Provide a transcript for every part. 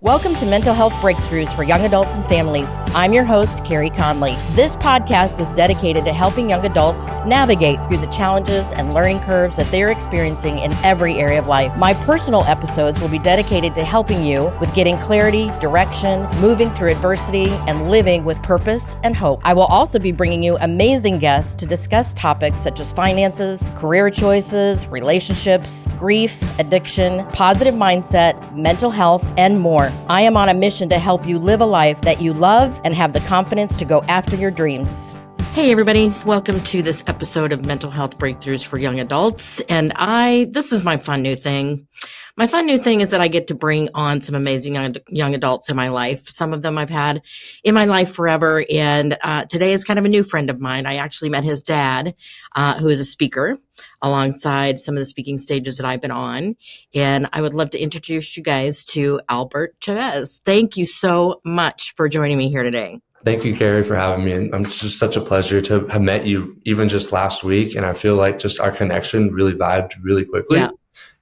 Welcome to Mental Health Breakthroughs for Young Adults and Families. I'm your host, Carey Conley. This podcast is dedicated to helping young adults navigate through the challenges and learning curves that they're experiencing in every area of life. My personal episodes will be dedicated to helping you with getting clarity, direction, moving through adversity, and living with purpose and hope. I will also be bringing you amazing guests to discuss topics such as finances, career choices, relationships, grief, addiction, positive mindset, mental health, and more. I am on a mission to help you live a life that you love and have the confidence to go after your dreams. Hey everybody, welcome to this episode of Mental Health Breakthroughs for Young Adults. And this is my fun new thing. My fun new thing is that I get to bring on some amazing young adults in my life. Some of them I've had in my life forever. And today is kind of a new friend of mine. I actually met his dad, who is a speaker, alongside some of the speaking stages that I've been on. And I would love to introduce you guys to Albert Chavez. Thank you so much for joining me here today. Thank you, Carey, for having me. And it's just such a pleasure to have met you even just last week. And I feel like just our connection really vibed really quickly. Yeah.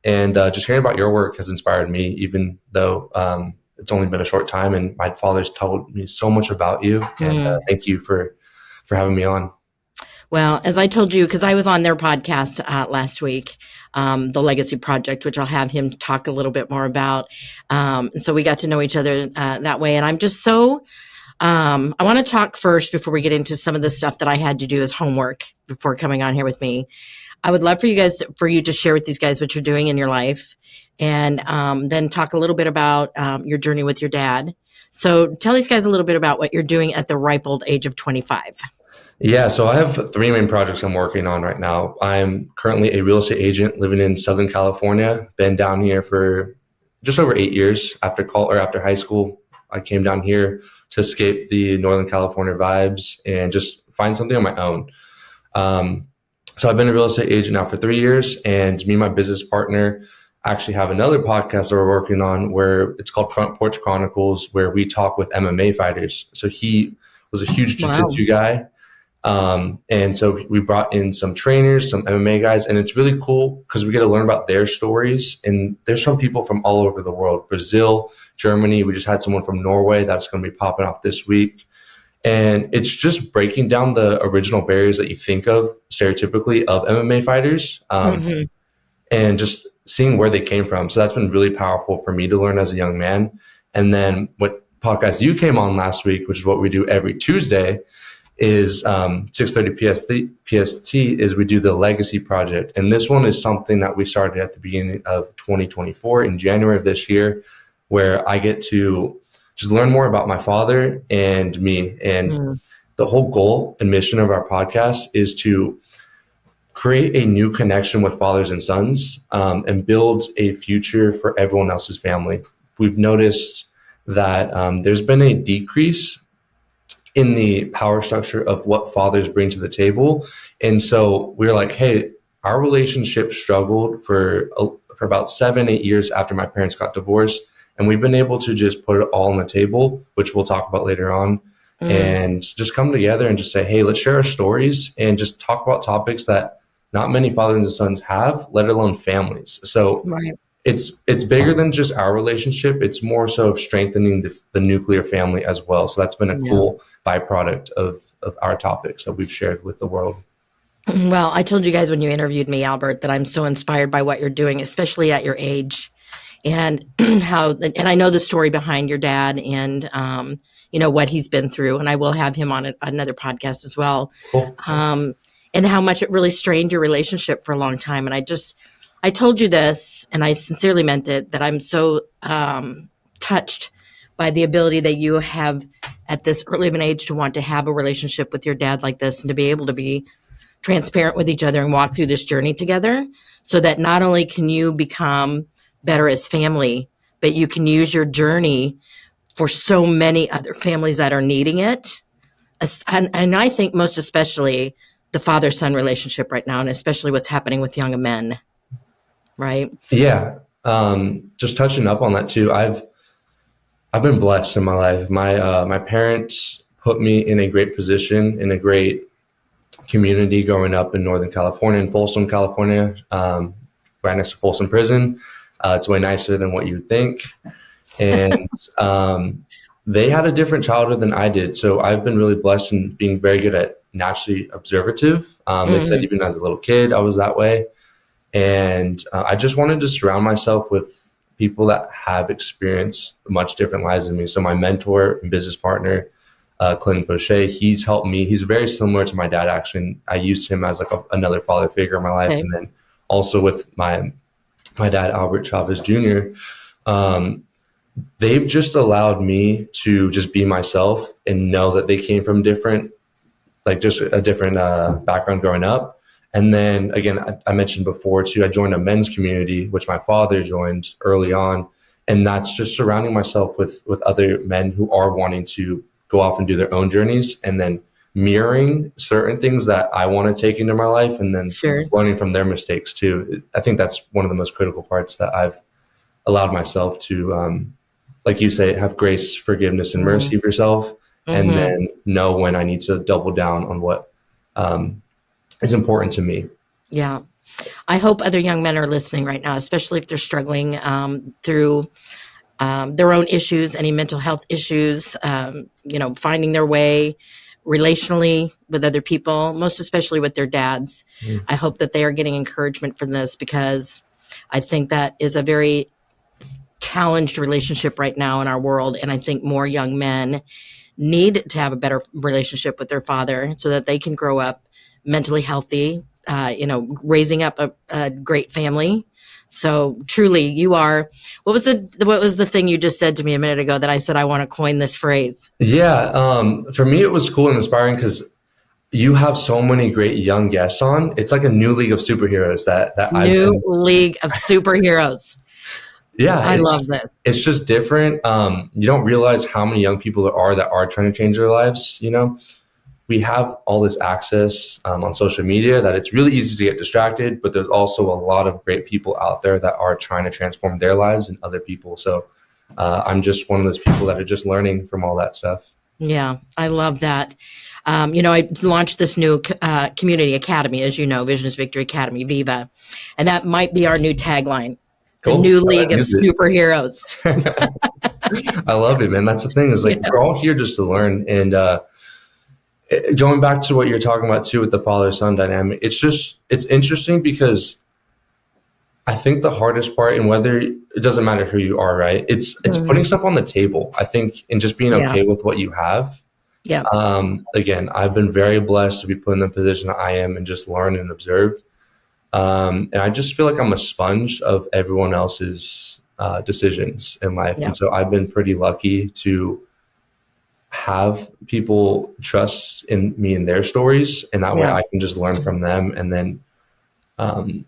And just hearing about your work has inspired me, even though it's only been a short time. And my father's told me so much about you. And thank you for having me on. Well, as I told you, because I was on their podcast last week, the Legacy Project, which I'll have him talk a little bit more about. And so we got to know each other that way. And I'm just so, I want to talk first before we get into some of the stuff that I had to do as homework before coming on here with me. I would love for you to share with these guys what you're doing in your life, and then talk a little bit about your journey with your dad. So tell these guys a little bit about what you're doing at the ripe old age of 25. Yeah, so I have three main projects I'm working on right now. I'm currently a real estate agent living in Southern California. Been down here for just over 8 years. After high school, I came down here to escape the Northern California vibes and just find something on my own. So I've been a real estate agent now for 3 years, and me and my business partner actually have another podcast that we're working on where it's called Front Porch Chronicles, where we talk with MMA fighters. So he was a huge jiu-jitsu guy. And so we brought in some trainers, some MMA guys, and it's really cool because we get to learn about their stories. And there's some people from all over the world, Brazil, Germany. We just had someone from Norway that's going to be popping off this week. And it's just breaking down the original barriers that you think of stereotypically of MMA fighters, and just seeing where they came from. So that's been really powerful for me to learn as a young man. And then what podcast you came on last week, which is what we do every Tuesday, is 6:30 PST is we do the Legacy Project. And this one is something that we started at the beginning of 2024 in January of this year, where I get to just learn more about my father and me. And the whole goal and mission of our podcast is to create a new connection with fathers and sons, and build a future for everyone else's family. We've noticed that there's been a decrease in the power structure of what fathers bring to the table. And so we're like, hey, our relationship struggled for about 7-8 years after my parents got divorced. And we've been able to just put it all on the table, which we'll talk about later on, and just come together and just say, hey, let's share our stories and just talk about topics that not many fathers and sons have, let alone families. So it's bigger than just our relationship. It's more so of strengthening the nuclear family as well. So that's been a cool byproduct of our topics that we've shared with the world. Well, I told you guys when you interviewed me, Albert, that I'm so inspired by what you're doing, especially at your age. And and I know the story behind your dad and, what he's been through. And I will have him on another podcast as well. Cool. And how much it really strained your relationship for a long time. And I told you this, and I sincerely meant it, that I'm so touched by the ability that you have at this early of an age to want to have a relationship with your dad like this and to be able to be transparent with each other and walk through this journey together, so that not only can you become better as family, but you can use your journey for so many other families that are needing it. And I think most especially the father-son relationship right now, and especially what's happening with young men, right? Yeah. Just touching up on that too. I've been blessed in my life. My parents put me in a great position, in a great community growing up in Northern California, in Folsom, California, right next to Folsom Prison. It's way nicer than what you'd think. and they had a different childhood than I did. So I've been really blessed in being very good at naturally observative. They said even as a little kid, I was that way. And I just wanted to surround myself with people that have experienced much different lives than me. So my mentor and business partner, Clinton Fauché, he's helped me. He's very similar to my dad, actually. I used him as like another father figure in my life. Okay. And then also with my dad, Albert Chavez Jr., they've just allowed me to just be myself and know that they came from different, like just a different background growing up. And then again, I mentioned before too, I joined a men's community, which my father joined early on. And that's just surrounding myself with other men who are wanting to go off and do their own journeys, and then mirroring certain things that I want to take into my life, and then Sure. learning from their mistakes too. I think that's one of the most critical parts that I've allowed myself to, like you say, have grace, forgiveness, and mercy for yourself, and then know when I need to double down on what is important to me. Yeah. I hope other young men are listening right now, especially if they're struggling through their own issues, any mental health issues, finding their way relationally with other people, most especially with their dads. I hope that they are getting encouragement from this, because I think that is a very challenged relationship right now in our world. And I think more young men need to have a better relationship with their father so that they can grow up mentally healthy, raising up a great family. So truly, you are. What was the thing you just said to me a minute ago that I said I want to coin this phrase? Yeah, for me, it was cool and inspiring because you have so many great young guests on. It's like a new league of superheroes that New league of superheroes. Yeah, I love this. It's just different. You don't realize how many young people there are that are trying to change their lives. We have all this access on social media that it's really easy to get distracted, but there's also a lot of great people out there that are trying to transform their lives and other people. So I'm just one of those people that are just learning from all that stuff. Yeah, I love that. I launched this new community academy, as you know, Vision is Victory Academy, Viva, and that might be our new tagline. The Cool. new league of superheroes. I love it, man. That's the thing, is like we're all here just to learn. And going back to what you're talking about too with the father-son dynamic, it's interesting because I think the hardest part, and whether it doesn't matter who you are, right? It's putting stuff on the table, I think, and just being okay with what you have. Yeah. Again, I've been very blessed to be put in the position that I am and just learn and observe. And I just feel like I'm a sponge of everyone else's decisions in life. Yeah. And so I've been pretty lucky to have people trust in me and their stories. And that way I can just learn from them and then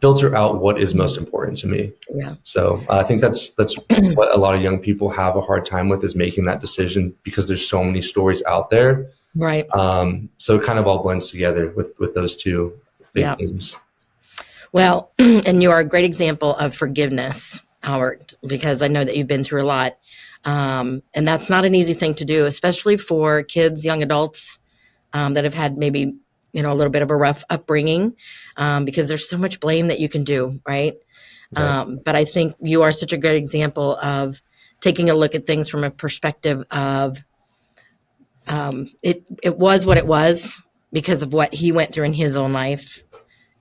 filter out what is most important to me. Yeah. So I think that's what a lot of young people have a hard time with, is making that decision, because there's so many stories out there. Right. So it kind of all blends together with those two big themes. Well, and you are a great example of forgiveness, Howard, because I know that you've been through a lot. And that's not an easy thing to do, especially for kids, young adults that have had maybe, a little bit of a rough upbringing, because there's so much blame that you can do, right? But I think you are such a good example of taking a look at things from a perspective of it was what it was because of what he went through in his own life,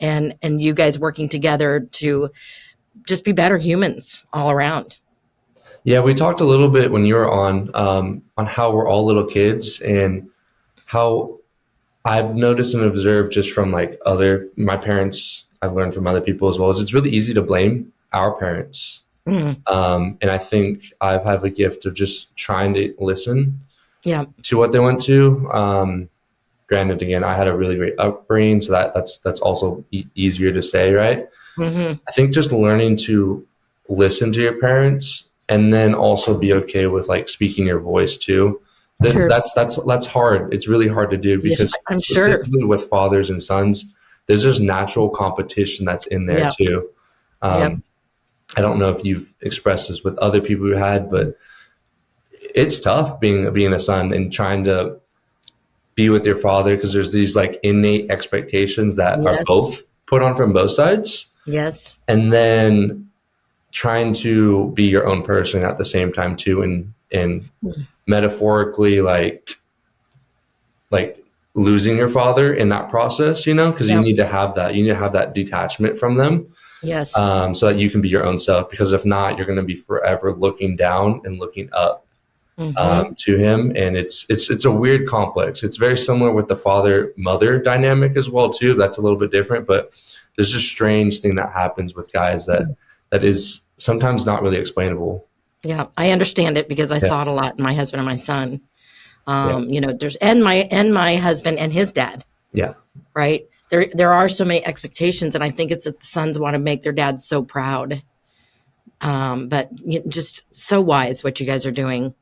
and you guys working together to just be better humans all around. Yeah, we talked a little bit when you were on how we're all little kids, and how I've noticed and observed just from my parents, I've learned from other people as well, is it's really easy to blame our parents. And I think I have a gift of just trying to listen to what they went to. Granted, again, I had a really great upbringing, so that's also easier to say, right? I think just learning to listen to your parents, and then also be okay with speaking your voice too. That's hard. It's really hard to do, because I'm sure with fathers and sons, there's just natural competition that's in there too. I don't know if you've expressed this with other people you had, but it's tough being a son and trying to be with your father, because there's these innate expectations that are both put on from both sides. Yes. And then trying to be your own person at the same time too, and metaphorically like losing your father in that process, because you Yep. need to have that detachment from them, Yes. so that you can be your own self, because if not, you're going to be forever looking down and looking up to him. And it's a weird complex. It's very similar with the father mother dynamic as well too. That's a little bit different, but there's this strange thing that happens with guys that is sometimes not really explainable. Yeah, I understand it because I Yeah. saw it a lot in my husband and my son. Yeah. There's my husband and his dad, Yeah. right? There are so many expectations, and I think it's that the sons want to make their dad so proud. But just so wise what you guys are doing,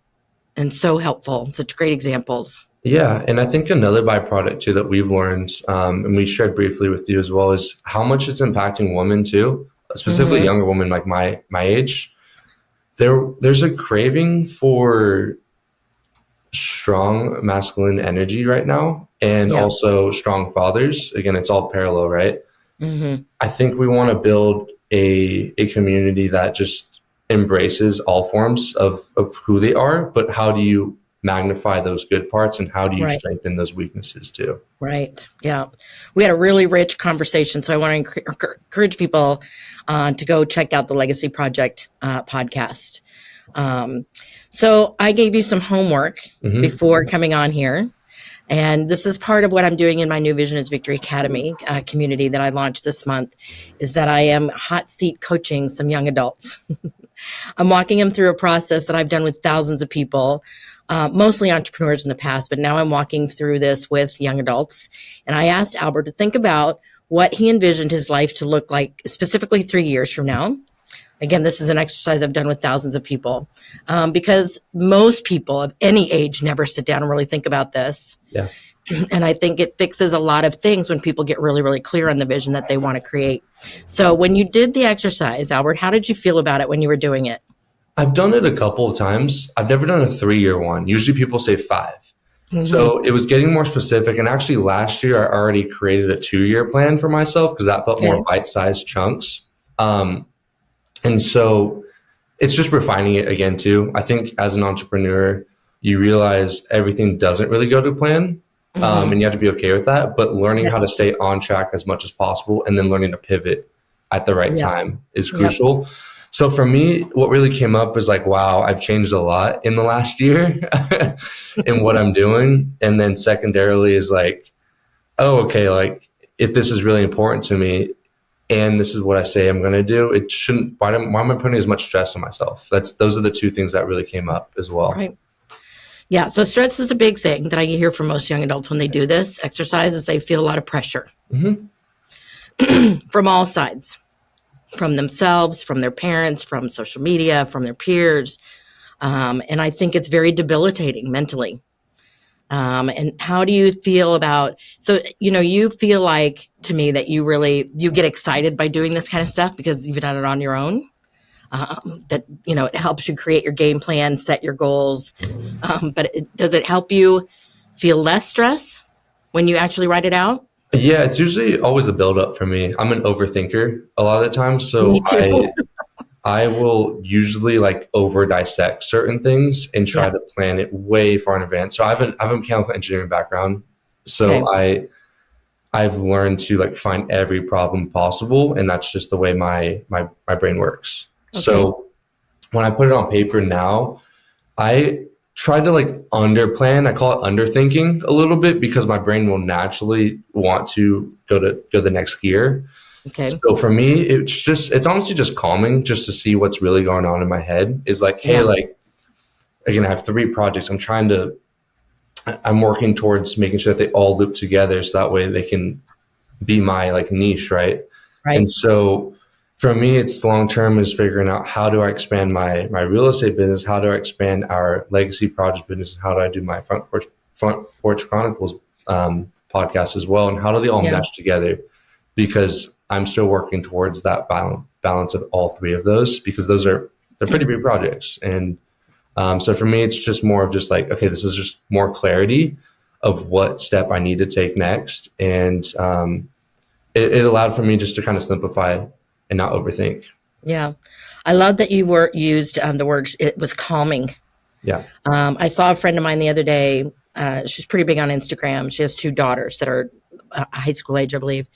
and so helpful. Such great examples. Yeah, and I think another byproduct too that we've learned, and we shared briefly with you as well, is how much it's impacting women too, specifically younger women like my age. There's a craving for strong masculine energy right now, and Yeah. also strong fathers. Again, it's all parallel, right? I think we want to build a community that just embraces all forms of who they are, but how do you magnify those good parts, and how do you Right. strengthen those weaknesses too? Right. Yeah. We had a really rich conversation. So I want to encourage people to go check out the Legacy Project podcast. So I gave you some homework before coming on here. And this is part of what I'm doing in my New Vision is Victory Academy community that I launched this month, is that I am hot seat coaching some young adults. I'm walking them through a process that I've done with thousands of people, mostly entrepreneurs in the past, but now I'm walking through this with young adults. And I asked Albert to think about what he envisioned his life to look like, specifically 3 years from now. Again, this is an exercise I've done with thousands of people, because most people of any age never sit down and really think about this. Yeah. And I think it fixes a lot of things when people get really, really clear on the vision that they want to create. So when you did the exercise, Albert, how did you feel about it when you were doing it? I've done it a couple of times. I've never done a 3-year one. Usually people say 5. So it was getting more specific. And actually last year, I already created a 2-year plan for myself because that felt more bite-sized chunks. And so it's just refining it again too. I think as an entrepreneur, you realize everything doesn't really go to plan. And you have to be okay with that, but learning how to stay on track as much as possible, and then learning to pivot at the right time is crucial. So for me, what really came up is like, wow, I've changed a lot in the last year in what I'm doing. And then secondarily is like, oh, okay, like if this is really important to me and this is what I say I'm going to do, it shouldn't, why am I putting as much stress on myself? Those are the two things that really came up as well. Right. Yeah. So stress is a big thing that I hear from most young adults when they do this exercise, is they feel a lot of pressure from all sides, from themselves, from their parents, from social media, from their peers. And I think it's very debilitating mentally. And how do you feel about, so, you feel like to me that you get excited by doing this kind of stuff because you've done it on your own. That, it helps you create your game plan, set your goals. But does it help you feel less stress when you actually write it out? Yeah, it's usually always the buildup for me. I'm an overthinker a lot of the time. So Me too. I will usually like over dissect certain things and try to plan it way far in advance. So I have a mechanical engineering background. So I've learned to like find every problem possible. And that's just the way my brain works. Okay. So when I put it on paper now, I try to like under plan. I call it underthinking a little bit because my brain will naturally want to go the next gear. Okay. So for me, it's honestly just calming just to see what's really going on in my head. Is like, hey, like, again, I have 3 projects. I'm working towards making sure that they all loop together so that way they can be my like niche, right? And so for me, it's long-term is figuring out how do I expand my real estate business? How do I expand our legacy project business? How do I do my Front Porch Chronicles podcast as well? And how do they all mesh together? Because I'm still working towards that balance of all 3 of those, because they're pretty big projects. And so for me, it's just more of just like, okay, this is just more clarity of what step I need to take next. And it allowed for me just to kind of simplify and not overthink. Yeah. I love that you used the word, it was calming. Yeah. I saw a friend of mine the other day. She's pretty big on Instagram. She has 2 daughters that are high school age, I believe.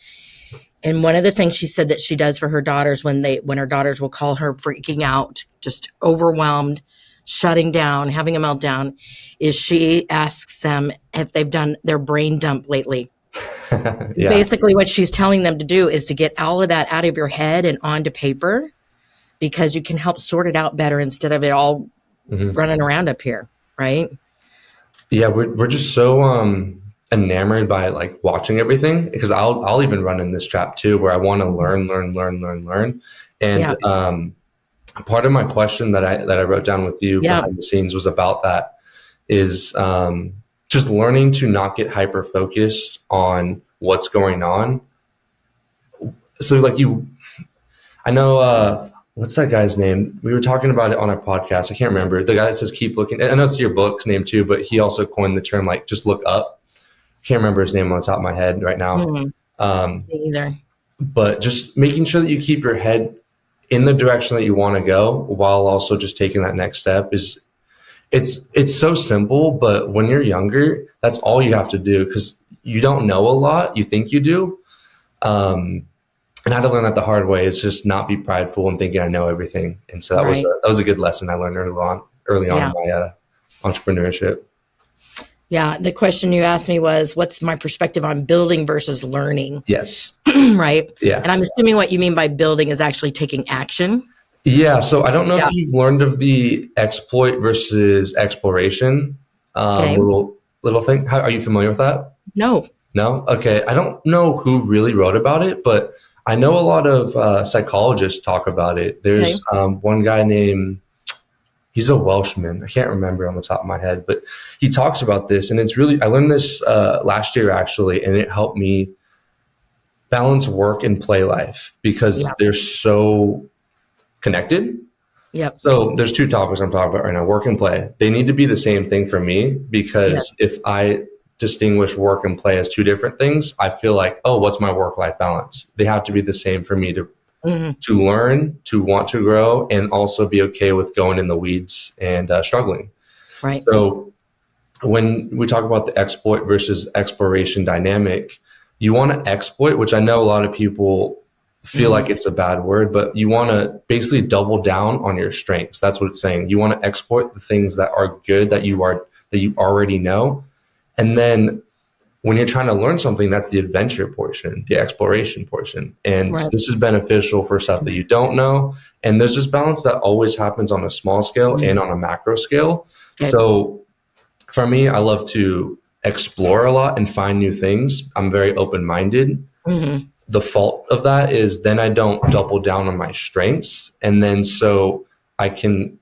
And one of the things she said that she does for her daughters when her daughters will call her freaking out, just overwhelmed, shutting down, having a meltdown, is she asks them if they've done their brain dump lately. Yeah. Basically, what she's telling them to do is to get all of that out of your head and onto paper, because you can help sort it out better instead of it all running around up here, right? Yeah, we're just so enamored by like watching everything, because I'll even run in this trap too, where I want to learn. And part of my question that I wrote down with you behind the scenes was about that, is just learning to not get hyper focused on what's going on. So like I know, what's that guy's name? We were talking about it on our podcast. I can't remember. The guy that says, keep looking. I know it's your book's name too, but he also coined the term, like, just look up. Can't remember his name on the top of my head right now. Me either. But just making sure that you keep your head in the direction that you want to go, while also just taking that next step is, it's so simple, but when you're younger, that's all you have to do, because you don't know a lot. You think you do. And I had to learn that the hard way. It's just not be prideful and thinking I know everything. And so that was a good lesson I learned early on in my entrepreneurship. Yeah. The question you asked me was, what's my perspective on building versus learning? Yes. Right. Yeah. And I'm assuming what you mean by building is actually taking action. Yeah. So I don't know if you've learned of the exploit versus exploration little thing. Are you familiar with that? No. Okay. I don't know who really wrote about it, but I know a lot of psychologists talk about it. There's one guy named, he's a Welshman. I can't remember on the top of my head, but he talks about this. And it's really, I learned this last year actually, and it helped me balance work and play life, because they're so connected. Yep. So there's 2 topics I'm talking about right now, work and play. They need to be the same thing for me, because if I distinguish work and play as 2 different things, I feel like, oh, what's my work-life balance? They have to be the same for me to learn, to want to grow, and also be okay with going in the weeds and struggling. Right. So when we talk about the exploit versus exploration dynamic, you want to exploit, which I know a lot of people feel like it's a bad word, but you want to basically double down on your strengths. That's what it's saying. You want to exploit the things that are good, that you already know. And then when you're trying to learn something, that's the adventure portion, the exploration portion. And this is beneficial for stuff that you don't know. And there's this balance that always happens on a small scale and on a macro scale. Okay. So for me, I love to explore a lot and find new things. I'm very open-minded. The fault of that is then I don't double down on my strengths. And then so I can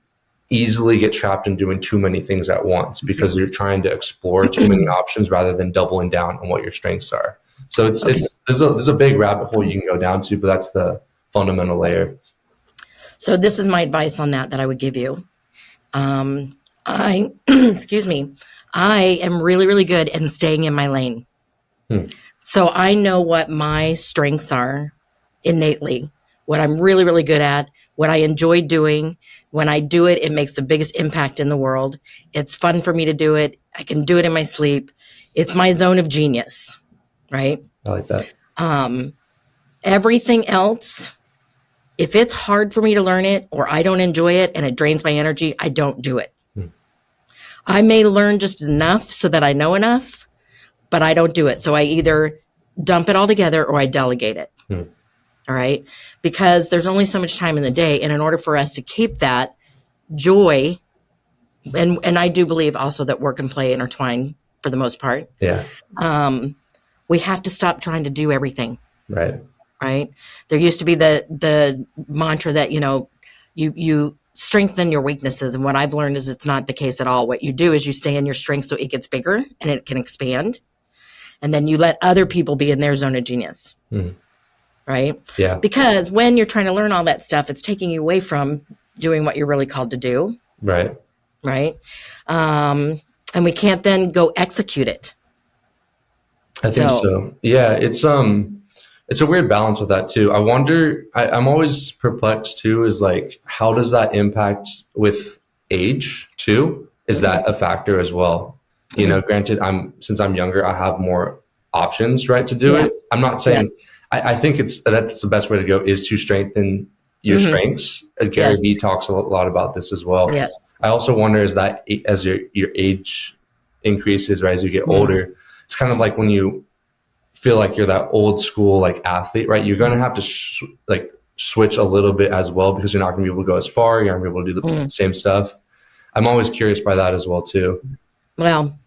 easily get trapped in doing too many things at once, because you're trying to explore too many options rather than doubling down on what your strengths are. So there's a big rabbit hole you can go down to, but that's the fundamental layer. So this is my advice on that I would give you. Excuse me, I am really, really good at staying in my lane. So I know what my strengths are innately, what I'm really, really good at, what I enjoy doing. When I do it, it makes the biggest impact in the world. It's fun for me to do it. I can do it in my sleep. It's my zone of genius, right? I like that. Everything else, if it's hard for me to learn it, or I don't enjoy it and it drains my energy, I don't do it. I may learn just enough so that I know enough, but I don't do it. So I either dump it all together or I delegate it. All right. Because there's only so much time in the day. And in order for us to keep that joy, and I do believe also that work and play intertwine for the most part. Yeah. We have to stop trying to do everything. Right. Right. There used to be the mantra that, you strengthen your weaknesses. And what I've learned is it's not the case at all. What you do is you stay in your strength so it gets bigger and it can expand. And then you let other people be in their zone of genius. Right? Yeah. Because when you're trying to learn all that stuff, it's taking you away from doing what you're really called to do. Right. Right. And we can't then go execute it. I think so. Yeah. It's, it's a weird balance with that too. I wonder, I'm always perplexed too, is like, how does that impact with age too? Is that a factor as well? You know, granted, since I'm younger, I have more options, right, to do Yeah. it. I'm not saying, I think that's the best way to go, is to strengthen your strengths. Gary Yes. Vee talks a lot about this as well. Yes. I also wonder, is that as your age increases, right, as you get older, it's kind of like when you feel like you're that old school like athlete, right? You're going to have to switch a little bit as well, because you're not going to be able to go as far. You're not going to be able to do the same stuff. I'm always curious by that as well too. Well,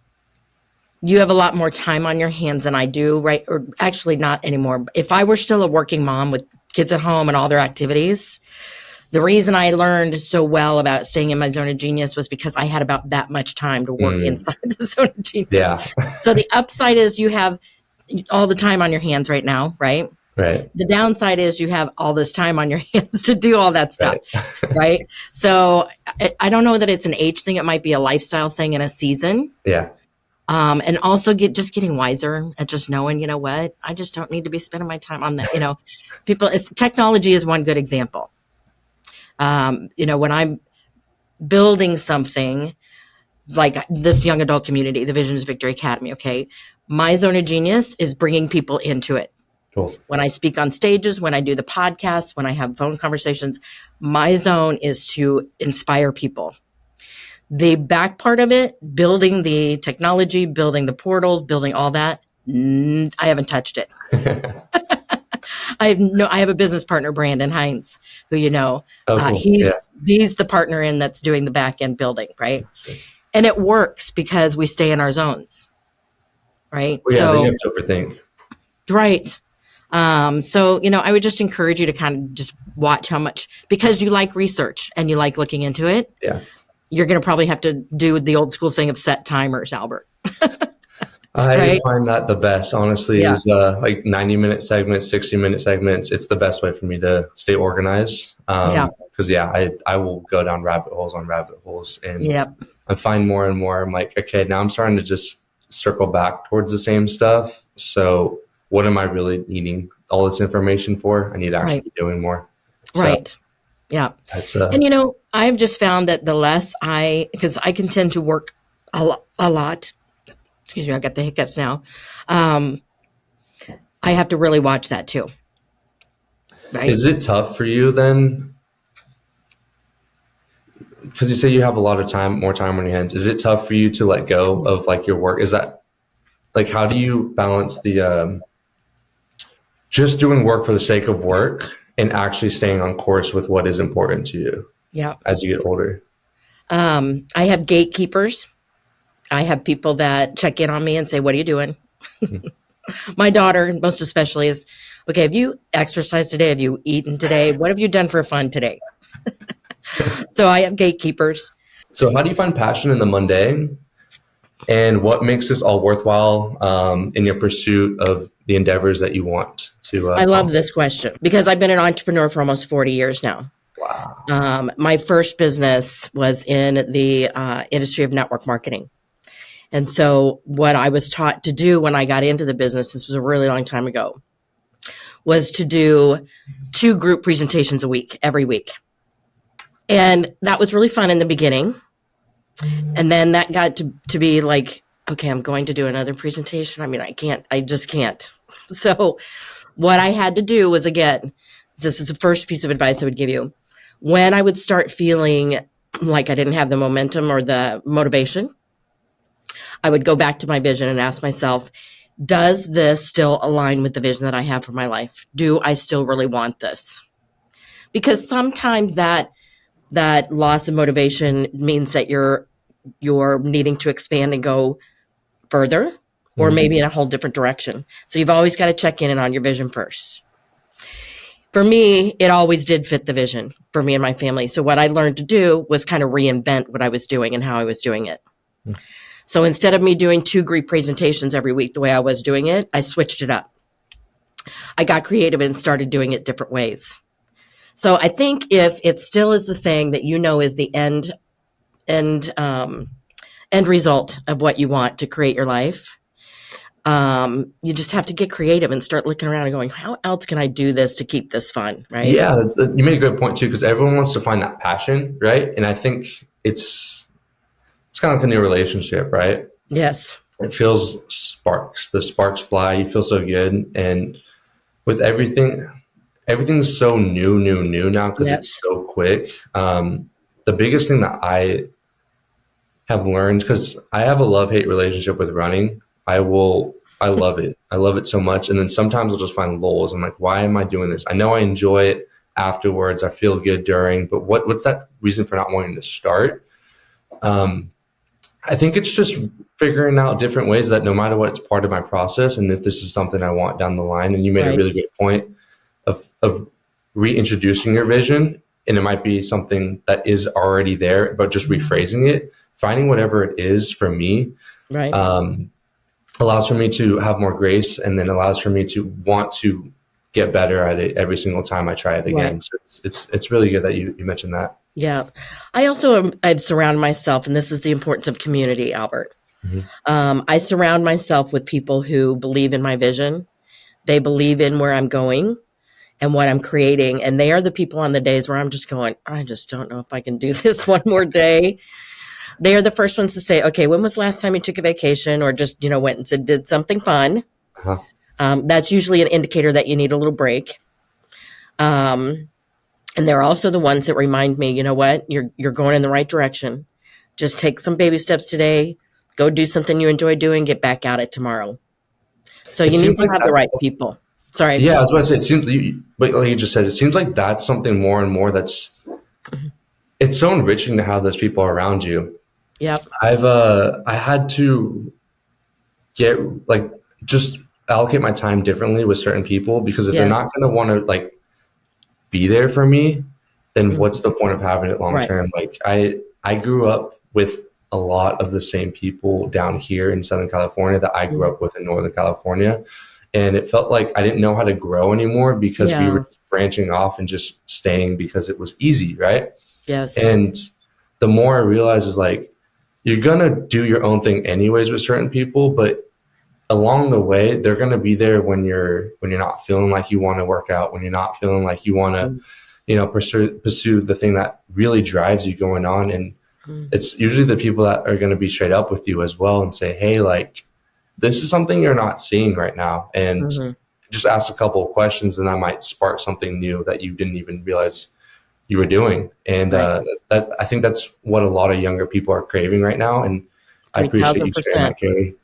you have a lot more time on your hands than I do, right? Or actually not anymore. If I were still a working mom with kids at home and all their activities, the reason I learned so well about staying in my zone of genius was because I had about that much time to work inside the zone of genius. Yeah. So the upside is you have all the time on your hands right now, right? Right. The downside is you have all this time on your hands to do all that stuff, right? So I don't know that it's an age thing. It might be a lifestyle thing in a season. Yeah. And also getting wiser at just knowing, you know what, I just don't need to be spending my time on that. You know, technology is one good example. You know, when I'm building something like this young adult community, the Visions Victory Academy, okay, my zone of genius is bringing people into it. Cool. When I speak on stages, when I do the podcast, when I have phone conversations, my zone is to inspire people. The back part of it, building the technology, building the portals, building all that, I haven't touched it. I have a business partner, Brandon Hines, who you know. Cool. He's the partner that's doing the back end building, right? And it works because we stay in our zones, right? Well, yeah, then you have to overthink. Right. So, you know, I would just encourage you to kind of just watch how much, because you like research and you like looking into it. Yeah. You're going to probably have to do the old school thing of set timers, Albert. I find that the best, honestly, Yeah. is like 90-minute segments, 60-minute segments. It's the best way for me to stay organized. Because, I will go down rabbit holes on rabbit holes. And I find more and more, I'm like, okay, now I'm starting to just circle back towards the same stuff. So what am I really needing all this information for? I need to actually be doing more. So, right. Yeah. And, you know, I've just found that the less because I can tend to work a lot. Excuse me, I got the hiccups now. I have to really watch that too. Right? Is it tough for you then? Because you say you have a lot of time, more time on your hands. Is it tough for you to let go of like your work? Is that like, how do you balance the just doing work for the sake of work and actually staying on course with what is important to you? Yeah. As you get older. I have gatekeepers. I have people that check in on me and say, what are you doing? My daughter, most especially, is, okay, have you exercised today? Have you eaten today? What have you done for fun today? So I have gatekeepers. So how do you find passion in the mundane? And what makes this all worthwhile in your pursuit of the endeavors that you want to I love this question because I've been an entrepreneur for almost 40 years now. Wow. My first business was in the industry of network marketing. And so what I was taught to do when I got into the business, this was a really long time ago, was to do 2 group presentations a week, every week. And that was really fun in the beginning. And then that got to be like, okay, I'm going to do another presentation. I mean, I just can't. So what I had to do was, again, this is the first piece of advice I would give you. When I would start feeling like I didn't have the momentum or the motivation, I would go back to my vision and ask myself, does this still align with the vision that I have for my life? Do I still really want this? Because sometimes that loss of motivation means that you're needing to expand and go further, or maybe in a whole different direction. So you've always got to check in on your vision first. For me, it always did fit the vision for me and my family. So what I learned to do was kind of reinvent what I was doing and how I was doing it. So instead of me doing 2 group presentations every week the way I was doing it, I switched it up. I got creative and started doing it different ways. So I think if it still is the thing that you know is the end result of what you want to create your life, You just have to get creative and start looking around and going, how else can I do this to keep this fun, right? Yeah, you made a good point too, because everyone wants to find that passion, right? And I think it's kind of like a new relationship, right? Yes. It feels sparks. The sparks fly. You feel so good, and with everything's so new now because it's Yes. so quick. The biggest thing that I have learned, because I have a love-hate relationship with running. I love it. I love it so much. And then sometimes I'll just find lulls. I'm like, why am I doing this? I know I enjoy it afterwards. I feel good during, but what's that reason for not wanting to start? Um, I think it's just figuring out different ways that no matter what, it's part of my process. And if this is something I want down the line, and you made a Right. really great point of reintroducing your vision, and it might be something that is already there, but just rephrasing it, finding whatever it is for me, Right. allows for me to have more grace, and then allows for me to want to get better at it every single time I try it again. Right. So it's really good that you mentioned that. Yeah. I also I've surrounded myself, and this is the importance of community, Albert. Mhm. I surround myself with people who believe in my vision. They believe in where I'm going and what I'm creating. And they are the people on the days where I'm just going, I just don't know if I can do this one more day. They are the first ones to say, okay, when was the last time you took a vacation or just, went and said, did something fun? Uh-huh. That's usually an indicator that you need a little break. And they're also the ones that remind me, you know what, you're going in the right direction. Just take some baby steps today. Go do something you enjoy doing. Get back at it tomorrow. So It you need seems to like have the that. right people. Sorry, Yeah, I just was about to say, it seems, but like you just said, it seems like that's something more and more it's so enriching to have those people around you. yep, I had to get like just allocate my time differently with certain people, because if they're yes, not going to want to like be there for me, then mhm, what's the point of having it long right, term? Like I grew up with a lot of the same people down here in Southern California that I grew mhm, up with in Northern California. And it felt like I didn't know how to grow anymore because we yeah, were branching off and just staying because it was easy, right? yes, And the more I realize is like, you're gonna do your own thing anyways with certain people, but along the way, they're gonna be there when you're not feeling like you want to work out, when you're not feeling like you want to, mhm, pursue the thing that really drives you going on. And mhm, it's usually the people that are going to be straight up with you as well and say, hey, like, this is something you're not seeing right now, and mhm, just ask a couple of questions, and that might spark something new that you didn't even realize you were doing. And right, that I think that's what a lot of younger people are craving right now. And I appreciate you sharing 3000%. that, Carey.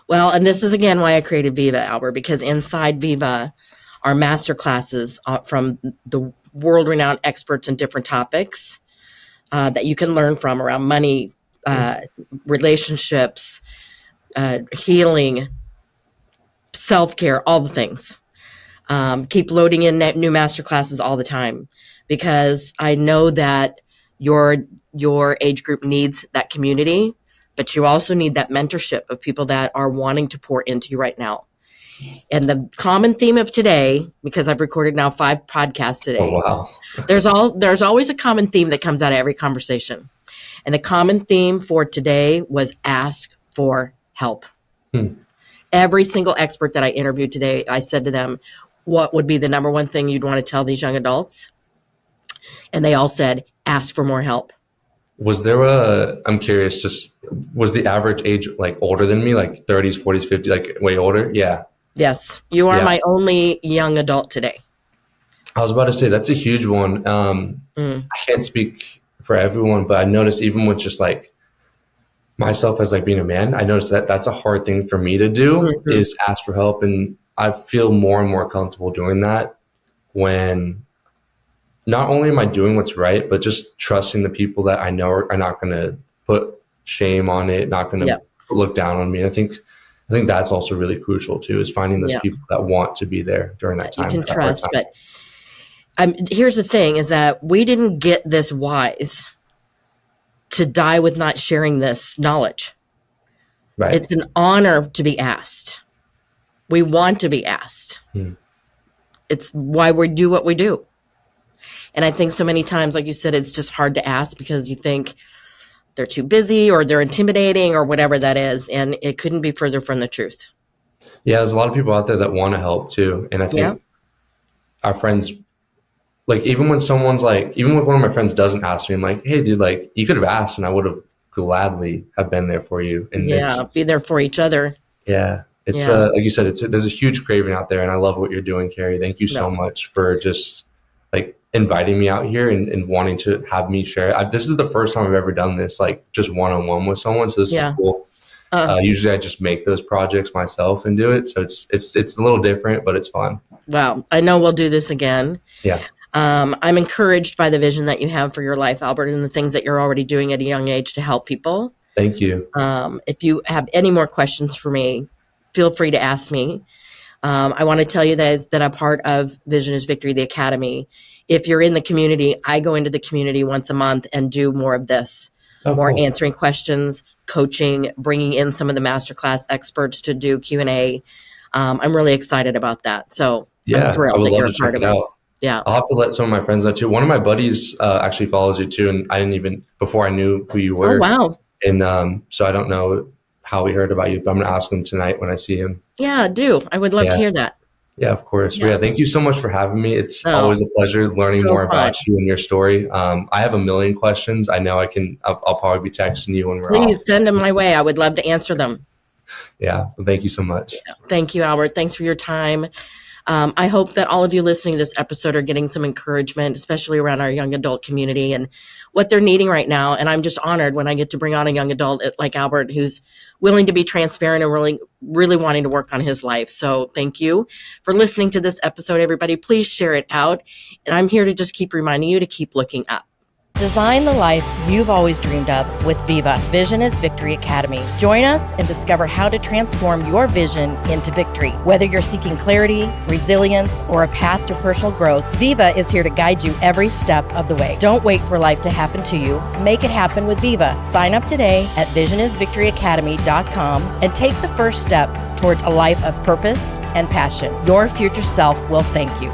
Well, and this is again why I created Viva, Albert, because inside Viva are master classes from the world renowned experts in different topics that you can learn from around money, uh, relationships, healing, self care, all the things. Keep loading in new master classes all the time because I know that your your age group needs that community, but you also need that mentorship of people that are wanting to pour into you right now. And the common theme of today, because I've recorded now 5 podcasts Oh today, wow. there's always a common theme that comes out of every conversation. And the common theme for today was ask for help. Hmm. Every single expert that I interviewed today, I said to them, what would be the number one thing you'd want to tell these young adults? And they all said, ask for more help. I'm curious, just was the average age like older than me, like 30s, 40s, 50s, like way older? Yeah. Yes, you are Yeah. my only young adult today. I was about to say that's a huge one. Mm, I can't speak for everyone, but I noticed even with just like myself as like being a man, I noticed that that's a hard thing for me to do mhm, is ask for help. And I feel more and more comfortable doing that when not only am I doing what's right, but just trusting the people that I know are not going to put shame on it, not going yeah, to look down on me. I think that's also really crucial too, is finding those yeah, people that want to be there during that that you time, can that hard trust. time. But here's the thing is that we didn't get this wise to die with not sharing this knowledge. Right. It's an honor to be asked. We want to be asked. Hmm. It's why we do what we do. And I think so many times, like you said, it's just hard to ask because you think they're too busy or they're intimidating or whatever that is. And it couldn't be further from the truth. Yeah, there's a lot of people out there that want to help too. And I Yeah. think our friends, like, even when someone's like, even when one of my friends doesn't ask me, I'm like, hey, dude, like, you could have asked and I would have gladly have been there for you. And Yeah. Be there for each other. it's, Yeah. like you said, there's a huge craving out there. And I love what you're doing, Carey. Thank you so No. much for just like inviting me out here and wanting to have me share. This is the first time I've ever done this, like just one-on-one with someone. So this is Yeah. cool. Usually I just make those projects myself and do it. So it's a little different, but it's fun. Well, I know we'll do this again. Yeah. I'm encouraged by the vision that you have for your life, Albert, and the things that you're already doing at a young age to help people. Thank you. If you have any more questions for me, feel free to ask me. I want to tell you that I'm part of Vision is Victory, the Academy. If you're in the community, I go into the community once a month and do more of this, more cool. answering questions, coaching, bringing in some of the masterclass experts to do Q&A. I'm really excited about that. So I'm Yeah, I thrilled would that love you're to a check part of it it. out. Yeah. I'll have to let some of my friends know too. One of my buddies actually follows you too, and I didn't even, before I knew who you Oh, were. wow. And so I don't know how he heard about you, but I'm going to ask him tonight when I see him. Yeah, do. I would love to hear that. Yeah, of course. Yeah. Yeah, thank you so much for having me. It's always a pleasure learning so more fun. about you and your story. I have a million questions. I know I'll probably be texting you when we're off. Please send them my way. I would love to answer them. Yeah, well, thank you so much. Yeah. Thank you, Albert. Thanks for your time. I hope that all of you listening to this episode are getting some encouragement, especially around our young adult community and what they're needing right now. And I'm just honored when I get to bring on a young adult like Albert, who's willing to be transparent and really wanting to work on his life. So thank you for listening to this episode, everybody. Please share it out. And I'm here to just keep reminding you to keep looking up. Design the life you've always dreamed of with Viva, Vision is Victory Academy. Join us and discover how to transform your vision into victory. Whether you're seeking clarity, resilience, or a path to personal growth, Viva is here to guide you every step of the way. Don't wait for life to happen to you. Make it happen with Viva. Sign up today at visionisvictoryacademy.com and take the first steps towards a life of purpose and passion. Your future self will thank you.